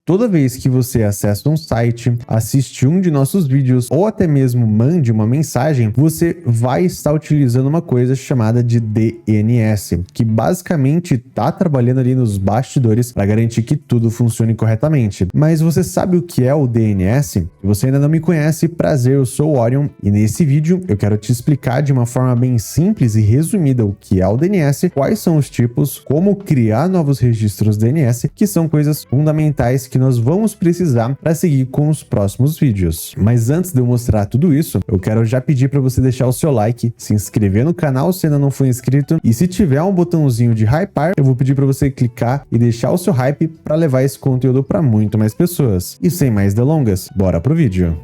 toda vez que você acessa um site, assiste um de nossos vídeos ou até mesmo mande uma mensagem, você vai estar utilizando uma coisa chamada de DNS, que basicamente está trabalhando ali nos bastidores para garantir que tudo funcione corretamente. Mas você sabe o que é o DNS? Se você ainda não me conhece, prazer, eu sou o Orion e nesse vídeo eu quero te explicar de uma forma bem simples e resumida o que é o DNS, quais são os tipos, como criar novos registros DNS, que são coisas fundamentais que nós vamos precisar para seguir com os próximos vídeos. Mas antes de eu mostrar tudo isso, eu quero já pedir para você deixar o seu like, se inscrever no canal se ainda não for inscrito, e se tiver um botãozinho de hypar, eu vou pedir para você clicar e deixar o seu hype para levar esse conteúdo para muito mais pessoas. E sem mais delongas, bora pro vídeo.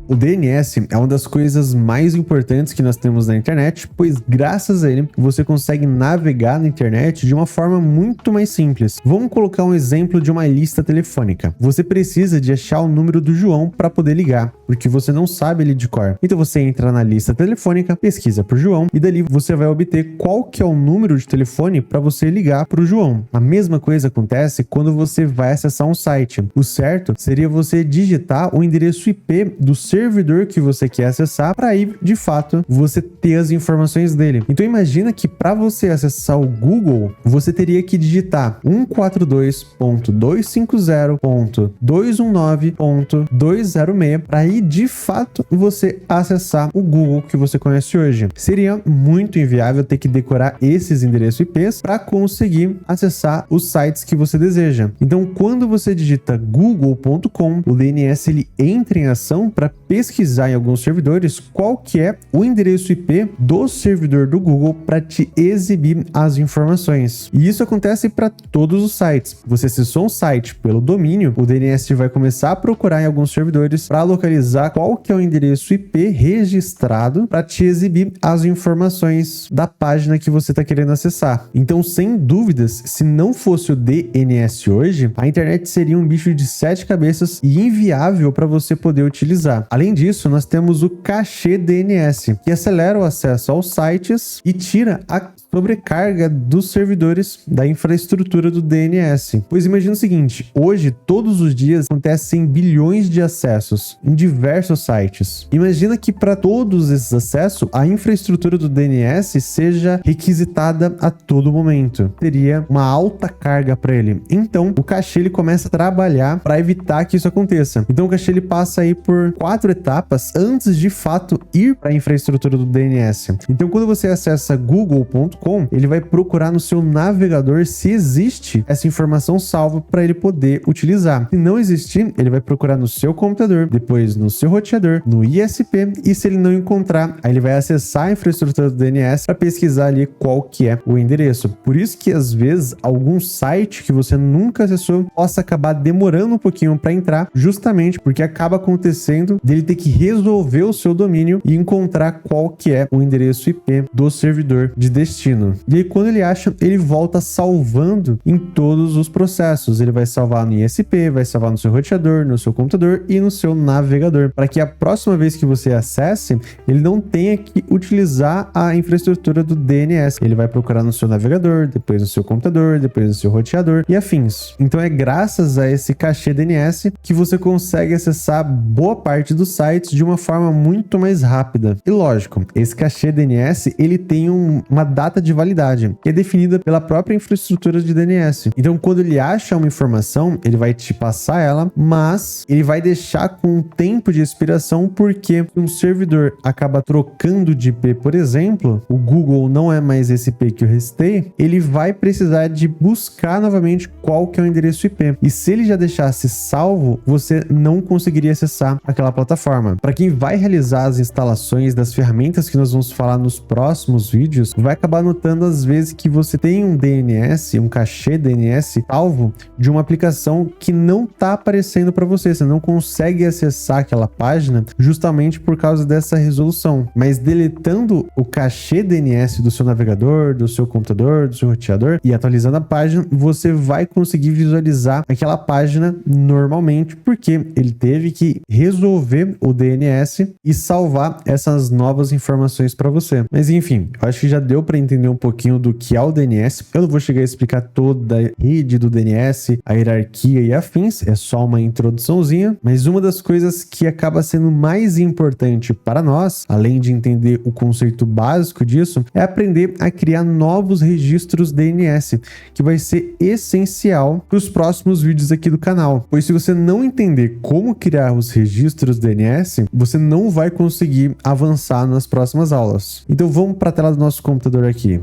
O DNS é uma das coisas mais importantes que nós temos na internet, pois graças a ele você consegue navegar na internet de uma forma muito mais simples. Vamos colocar um exemplo de uma lista telefônica. Você precisa de achar o número do João para poder ligar, porque você não sabe ele de cor. Então você entra na lista telefônica, pesquisa por João e dali você vai obter qual que é o número de telefone para você ligar para o João. A mesma coisa acontece quando você vai acessar um site. O certo seria você digitar o endereço IP do servidor que você quer acessar para aí, de fato, você ter as informações dele. Então imagina que para você acessar o Google, você teria que digitar 142.250.219.206 para aí, de fato, você acessar o Google que você conhece hoje. Seria muito inviável ter que decorar esses endereços IPs para conseguir acessar os sites que você deseja. Então, quando você digita google.com, o DNS ele entra em ação para pesquisar em alguns servidores qual que é o endereço IP do servidor do Google para te exibir as informações. E isso acontece para todos os sites. Você acessou um site pelo domínio, o DNS vai começar a procurar em alguns servidores para localizar qual que é o endereço IP registrado para te exibir as informações da página que você está querendo acessar. Então, sem dúvidas, se não fosse o DNS hoje, a internet seria um bicho de 7 cabeças e inviável para você poder utilizar. Além disso, nós temos o cachê DNS, que acelera o acesso aos sites e tira a sobrecarga dos servidores da infraestrutura do DNS. Pois imagina o seguinte, hoje, todos os dias, acontecem bilhões de acessos em diversos sites. Imagina que para todos esses acessos, a infraestrutura do DNS seja requisitada a todo momento. Teria uma alta carga para ele. Então, o cachê ele começa a trabalhar para evitar que isso aconteça. Então, o cachê ele passa aí por 4 etapas antes de fato ir para a infraestrutura do DNS. Então, quando você acessa google.com, ele vai procurar no seu navegador se existe essa informação salva para ele poder utilizar. Se não existir, ele vai procurar no seu computador, depois no seu roteador, no ISP, e se ele não encontrar, aí ele vai acessar a infraestrutura do DNS para pesquisar ali qual que é o endereço. Por isso que às vezes algum site que você nunca acessou possa acabar demorando um pouquinho para entrar, justamente porque acaba acontecendo dele ter que resolver o seu domínio e encontrar qual que é o endereço IP do servidor de destino. E aí quando ele acha, ele volta salvando em todos os processos. Ele vai salvar no ISP, vai salvar no seu roteador, no seu computador e no seu navegador, para que a próxima vez que você acesse, ele não tenha que utilizar a infraestrutura do DNS. Ele vai procurar no seu navegador, depois no seu computador, depois no seu roteador e afins. Então é graças a esse cachê DNS que você consegue acessar boa parte dos sites de uma forma muito mais rápida. E lógico, esse cachê DNS ele tem uma data de validade que é definida pela própria infraestrutura de DNS. Então, quando ele acha uma informação, ele vai te passar ela, mas ele vai deixar com um tempo de expiração porque um servidor acaba trocando de IP, por exemplo, o Google não é mais esse IP que eu restei, ele vai precisar de buscar novamente qual que é o endereço IP. E se ele já deixasse salvo, você não conseguiria acessar aquela plataforma. Para quem vai realizar as instalações das ferramentas que nós vamos falar nos próximos vídeos, vai acabar notando às vezes que você tem um DNS, um cachê DNS salvo de uma aplicação que não está aparecendo para você. Você não consegue acessar aquela página justamente por causa dessa resolução. Mas deletando o cachê DNS do seu navegador, do seu computador, do seu roteador e atualizando a página, você vai conseguir visualizar aquela página normalmente, porque ele teve que resolver o DNS e salvar essas novas informações para você. Mas enfim, eu acho que já deu para entender entender um pouquinho do que é o DNS. Eu não vou chegar a explicar toda a rede do DNS, a hierarquia e afins, é só uma introduçãozinha, mas uma das coisas que acaba sendo mais importante para nós, além de entender o conceito básico disso, é aprender a criar novos registros DNS, que vai ser essencial para os próximos vídeos aqui do canal, pois se você não entender como criar os registros DNS, você não vai conseguir avançar nas próximas aulas. Então vamos para a tela do nosso computador aqui.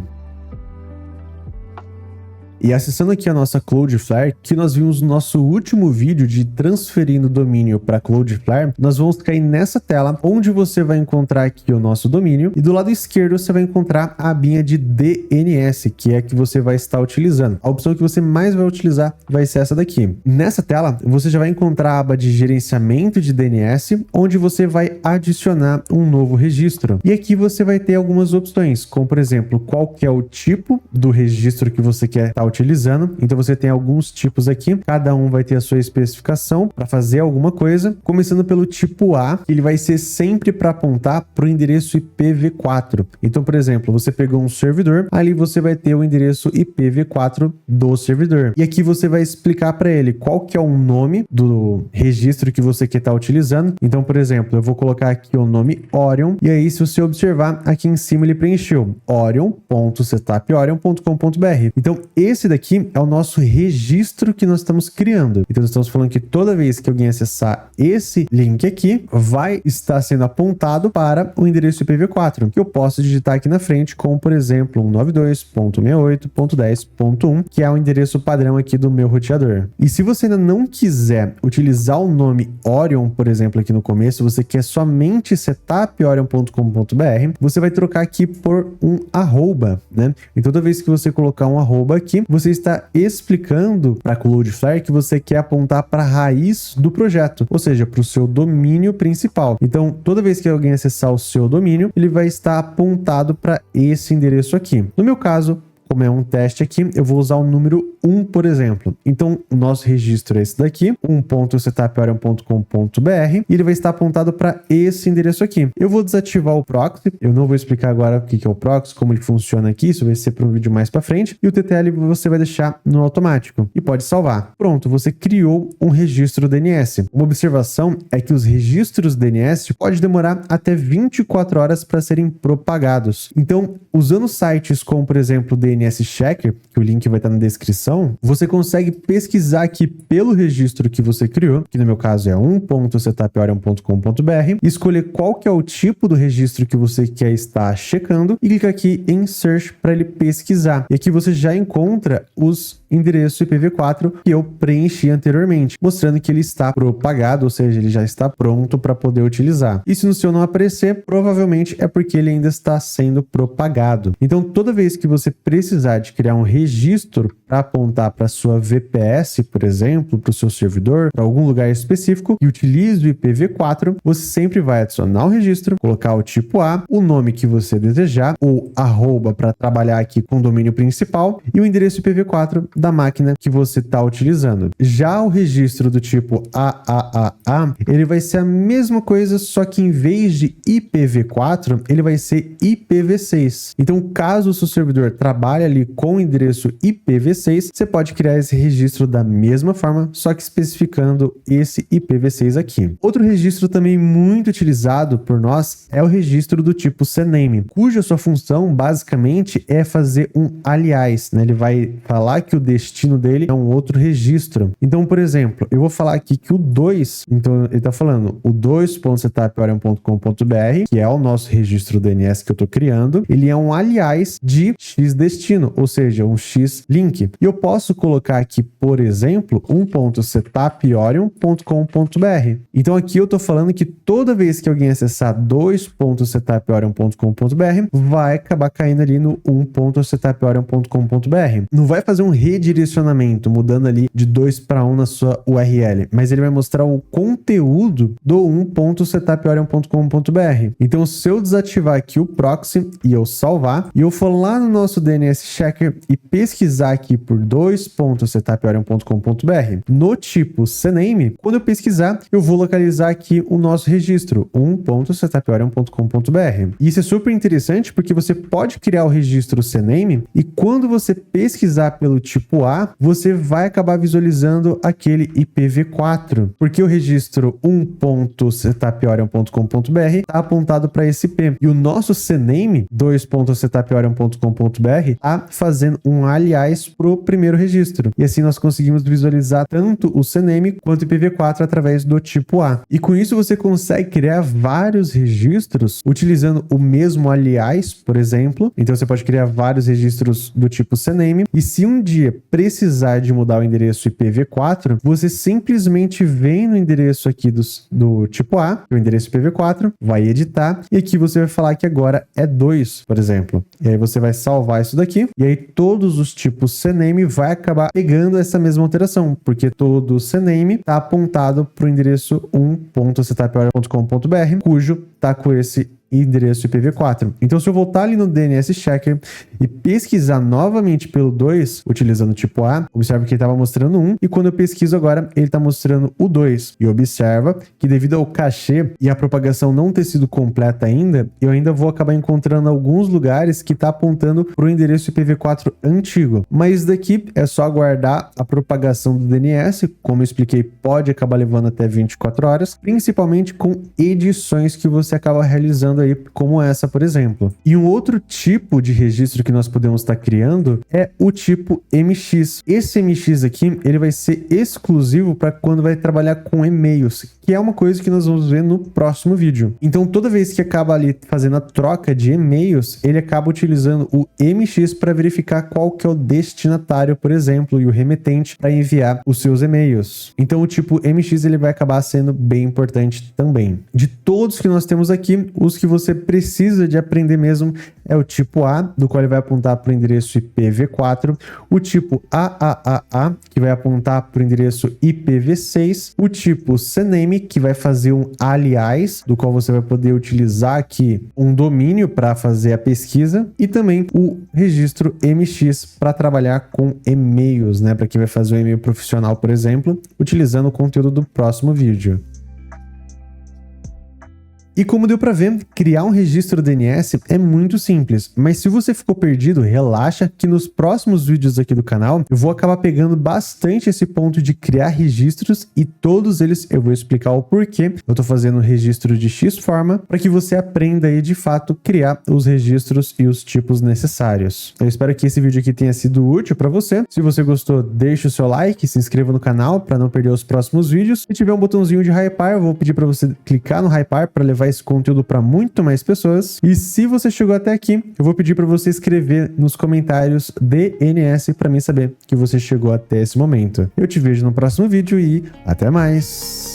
E acessando aqui a nossa Cloudflare, que nós vimos no nosso último vídeo de transferindo domínio para Cloudflare, nós vamos cair nessa tela, onde você vai encontrar aqui o nosso domínio, e do lado esquerdo você vai encontrar a abinha de DNS, que é a que você vai estar utilizando. A opção que você mais vai utilizar vai ser essa daqui. Nessa tela, você já vai encontrar a aba de gerenciamento de DNS, onde você vai adicionar um novo registro. E aqui você vai ter algumas opções, como por exemplo, qual que é o tipo do registro que você quer estar utilizando. Então você tem alguns tipos aqui, cada um vai ter a sua especificação para fazer alguma coisa, começando pelo tipo A, ele vai ser sempre para apontar para o endereço IPv4. Então, por exemplo, você pegou um servidor, ali você vai ter o endereço IPv4 do servidor. E aqui você vai explicar para ele qual que é o nome do registro que você quer estar utilizando. Então, por exemplo, eu vou colocar aqui o nome Orion, e aí se você observar, aqui em cima ele preencheu orion.setuporion.com.br. Então, esse daqui é o nosso registro que nós estamos criando. Então, nós estamos falando que toda vez que alguém acessar esse link aqui, vai estar sendo apontado para o endereço IPv4, que eu posso digitar aqui na frente, como, por exemplo, 192.68.10.1, que é o endereço padrão aqui do meu roteador. E se você ainda não quiser utilizar o nome Orion, por exemplo, aqui no começo, você quer somente setuporion.com.br, você vai trocar aqui por um arroba, né? E toda vez que você colocar um arroba aqui, você está explicando para a Cloudflare que você quer apontar para a raiz do projeto, ou seja, para o seu domínio principal. Então, toda vez que alguém acessar o seu domínio, ele vai estar apontado para esse endereço aqui. No meu caso, como é um teste aqui, eu vou usar o número 1, por exemplo. Então, o nosso registro é esse daqui, 1.setuporion.com.br, e ele vai estar apontado para esse endereço aqui. Eu vou desativar o proxy, eu não vou explicar agora o que é o proxy, como ele funciona aqui, isso vai ser para um vídeo mais para frente, e o TTL você vai deixar no automático, e pode salvar. Pronto, você criou um registro DNS. Uma observação é que os registros DNS podem demorar até 24 horas para serem propagados. Então, usando sites como, por exemplo, o DNS Checker, que o link vai estar na descrição, você consegue pesquisar aqui pelo registro que você criou, que no meu caso é 1.setuporion.com.br, escolher qual que é o tipo do registro que você quer estar checando e clicar aqui em Search para ele pesquisar. E aqui você já encontra os endereços IPv4 que eu preenchi anteriormente, mostrando que ele está propagado, ou seja, ele já está pronto para poder utilizar. E se no seu não aparecer, provavelmente é porque ele ainda está sendo propagado. Então, toda vez que você precisar de criar um registro para apontar para sua VPS, por exemplo, para o seu servidor, para algum lugar específico, e utilize o IPv4, você sempre vai adicionar o registro, colocar o tipo A, o nome que você desejar, ou arroba para trabalhar aqui com o domínio principal, e o endereço IPv4 da máquina que você está utilizando. Já o registro do tipo AAAA, ele vai ser a mesma coisa, só que em vez de IPv4, ele vai ser IPv6. Então, caso o seu servidor trabalhe ali com o endereço IPv6, você pode criar esse registro da mesma forma, só que especificando esse IPv6 aqui. Outro registro também muito utilizado por nós é o registro do tipo CNAME, cuja sua função basicamente é fazer um alias, né? Ele vai falar que o destino dele é um outro registro. Então, por exemplo, eu vou falar aqui que o 2, então ele está falando o 2.setuporion.com.br, que é o nosso registro DNS que eu estou criando, ele é um alias de X destino, ou seja, um X link. E eu posso colocar aqui, por exemplo, 1.setuporion.com.br. Então aqui eu estou falando que toda vez que alguém acessar 2.setuporion.com.br, vai acabar caindo ali no 1.setuporion.com.br. Não vai fazer um redirecionamento, mudando ali de 2 para 1 na sua URL, mas ele vai mostrar o conteúdo do 1.setuporion.com.br. Então, se eu desativar aqui o proxy e eu salvar, e eu for lá no nosso DNS DNS Checker e pesquisar aqui por 2.setuporient.com.br no tipo CNAME, quando eu pesquisar, eu vou localizar aqui o nosso registro 1.setuporient.com.br. Isso é super interessante porque você pode criar o registro CNAME e quando você pesquisar pelo tipo A, você vai acabar visualizando aquele IPv4, porque o registro 1.setuporient.com.br está apontado para esse IP. E o nosso CNAME 2.setuporient.com.br está fazendo um alias para o primeiro registro. E assim nós conseguimos visualizar tanto o CNAME quanto o IPv4 através do tipo A. E com isso você consegue criar vários registros utilizando o mesmo alias, por exemplo. Então você pode criar vários registros do tipo CNAME. E se um dia precisar de mudar o endereço IPv4, você simplesmente vem no endereço aqui do tipo A, o endereço IPv4, vai editar e aqui você vai falar que agora é 2, por exemplo. E aí você vai salvar isso daqui e aí todos os tipos CNAME vai acabar pegando essa mesma alteração, porque todo o CNAME está apontado para o endereço 1.setuporient.com.br, cujo está com esse endereço IPv4. Então, se eu voltar ali no DNS Checker e pesquisar novamente pelo 2, utilizando o tipo A, observa que ele estava mostrando 1, e quando eu pesquiso agora, ele está mostrando o 2. E observa que devido ao cachê e a propagação não ter sido completa ainda, eu ainda vou acabar encontrando alguns lugares que está apontando para o endereço IPv4 antigo. Mas daqui é só aguardar a propagação do DNS, como eu expliquei, pode acabar levando até 24 horas, principalmente com edições que você acaba realizando aí, como essa, por exemplo. E um outro tipo de registro que nós podemos estar criando é o tipo MX. Esse MX aqui, ele vai ser exclusivo para quando vai trabalhar com e-mails, que é uma coisa que nós vamos ver no próximo vídeo. Então, toda vez que acaba ali fazendo a troca de e-mails, ele acaba utilizando o MX para verificar qual que é o destinatário, por exemplo, e o remetente para enviar os seus e-mails. Então, o tipo MX ele vai acabar sendo bem importante também. De todos que nós temos aqui, os que você precisa de aprender mesmo é o tipo A, do qual ele vai apontar para o endereço IPv4, o tipo AAAA, que vai apontar para o endereço IPv6, o tipo CNAME, que vai fazer um alias, do qual você vai poder utilizar aqui um domínio para fazer a pesquisa, e também o registro MX para trabalhar com e-mails, né, para quem vai fazer um e-mail profissional, por exemplo, utilizando o conteúdo do próximo vídeo. E como deu para ver, criar um registro DNS é muito simples, mas se você ficou perdido, relaxa que nos próximos vídeos aqui do canal eu vou acabar pegando bastante esse ponto de criar registros e todos eles eu vou explicar o porquê eu tô fazendo o registro de X forma para que você aprenda aí de fato criar os registros e os tipos necessários. Eu espero que esse vídeo aqui tenha sido útil para você. Se você gostou, deixe o seu like, se inscreva no canal para não perder os próximos vídeos. Se tiver um botãozinho de hypar, eu vou pedir para você clicar no hypar para levar esse conteúdo para muito mais pessoas. E se você chegou até aqui, eu vou pedir para você escrever nos comentários DNS para mim saber que você chegou até esse momento. Eu te vejo no próximo vídeo e até mais!